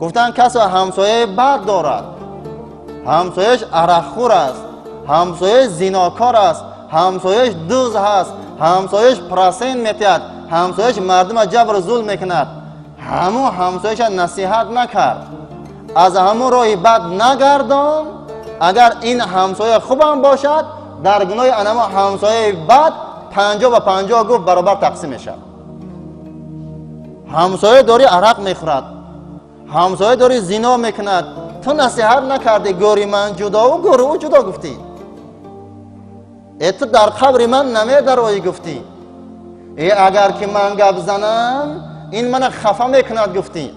گفتن کسی همسایه بد دارد، همسایش عرقخور است، همسایش زیناکار است، همسایش دزد هست، همسایش پرسین میتید، همسایش مردم جبر ظلم میکند، همو همسایش نصیحت نکرد، از همو راه بد نگردان. اگر این همسایه خوبم باشد در گناه انما همسایه بد 50 و 50 گفت برابر تقسیم میشه. همسایه داری عرق میخورد، همسایه داری زنا میکند، تو نصیحت نکردی، گوری من جدا و گوری او جدا گفتی، تو در قبر من نمیدروی گفتی، اگر که من گپ زنم این من خفه میکند گفتی،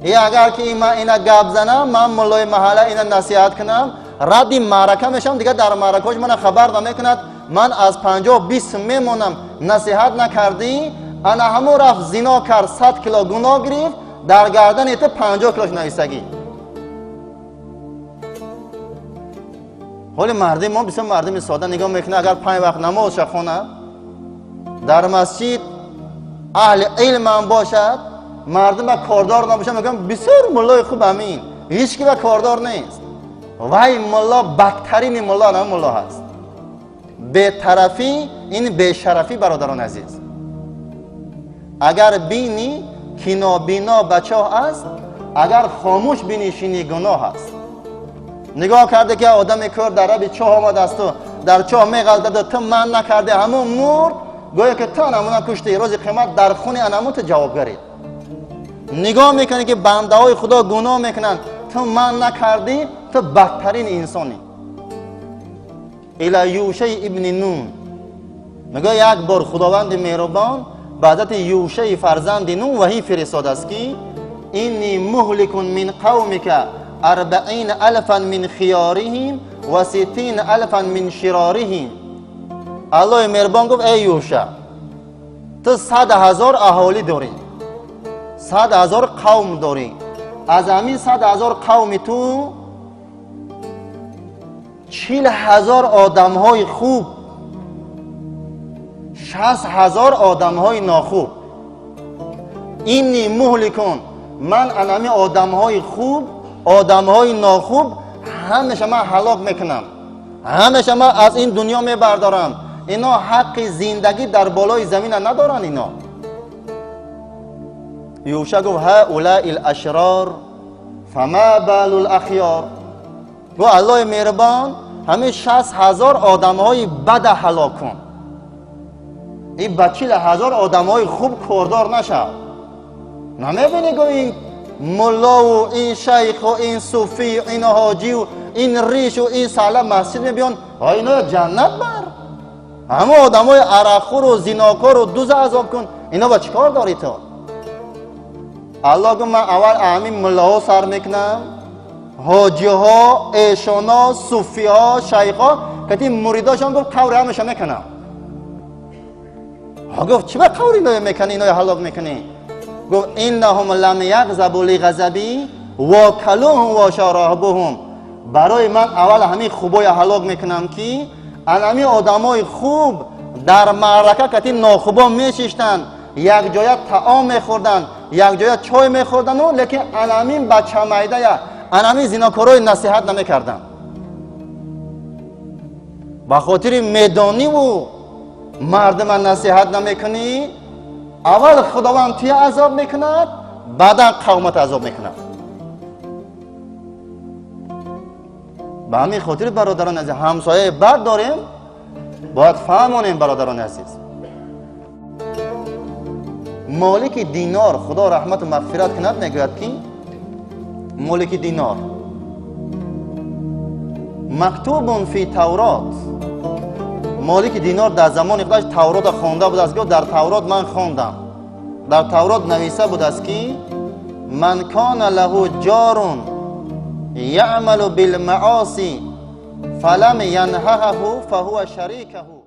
اگر که من اینا گپ زنم من مولای محله اینا نصیحت کنم ردی معرکه میشم دیگه، در معرکهش من خبر نمیکند، من از 50 20 میمونم. نصیحت نکردی انا همو رفت زنا کرد 100 کیلو گناه گرفت، در گردن تو 50 کیلوش نایستگی. حالی مردم ما بسیار مردم ساده نگاه میکنه، اگر 5 وقت نماز خونه در مسجد اهل علم هم باشد، مردم با کاردار نباشه میگم بسیار مولای خوب همین، هیچ کی با کاردار نیست. وای مولا بدترین مولا نه مولا هست. به طرفی این به شرفی برادران عزیز. اگر بینی که نابینا بچه است، اگر خاموش بینیشینی گناه است. نگاه کرده که آدم کور در رب چاه آمد است و در چاه میغلطد، تو من نکرده همون مرد، گویا که تو نمونه کشته، روز قیامت در خون انموت جوابگری. نگاه میکنی که بنده های خدا گناه میکنن، تو من نکردی، تو بدترین انسانی. الی یوشع ابن نون میگه یک بار خداوند مهربان به حضرت یوشع فرزند نون وحی فرستاد است که اینی مهلک من قومک 40,000 من خیارهم و 60,000 من شرارهم. الله مهربان گفت ای یوشع تو 100,000 اهالی داری، 100,000 قوم داری، از همین 100,000 قوم تو 40,000 آدم های خوب، 60,000 آدم های ناخوب. اینی مهلکون، من انمی آدم های خوب آدم های ناخوب همش من هلاک میکنم، همش من از این دنیا میبردارم. اینا حق زندگی در بالای زمین ندارن. اینا یوشع گفت هؤلاء الاشرار فما بال الاخیار. گو الله مهربان همه 60,000 آدم های بد هلاک کن، این با 40,000 آدم های خوب کردار نشه. نمیبینی گو این ملا و این شیخ و این صوفی و این حاجی و این ریش و این ساله مسجد میبیان اینا جنت بر. همه آدم های عرقخور و زیناکار و دوز عذاب کن، اینا با چیکار داری تو؟ الله گفت من اول همین ملاها سر میکنم، حاجی ها، ایشان ها، صوفی ها، شیخ ها که این مریداشان گفت قور همشان میکنم. ها گفت چی با قور اینا میکنی، اینا هلاک میکنی؟ گفت انهم لم یغضبوا لغضبی و کلوهم و شرابهم. برای من اول همین خوبای هلاک میکنم که همین آدمای خوب در معرکه که ناخوبا میشیشتن، یک جای طعام میخوردن، یک جای چای میخوردن و لیکن همین بچه میده همین زناکارای نصیحت نمیکردن. با خاطر میدانی و مردم نصیحت نمیکنی، اول خداوند توی عذاب میکند، بعدا قومت عذاب میکند. به همین خاطر برادران عزیز همسایه بد داریم، باید فهمونیم برادران عزیز. مالک دینار خدا رحمت و مغفرت کند میگوید که مالک دینار مکتوب فی تورات، مالک دینار در زمان خودش تورات خوانده بود است. در تورات من خواندم، در تورات نویسه بود است که من کان له جار یعمل بالمعاصی فلم ینهه فهو شریکه.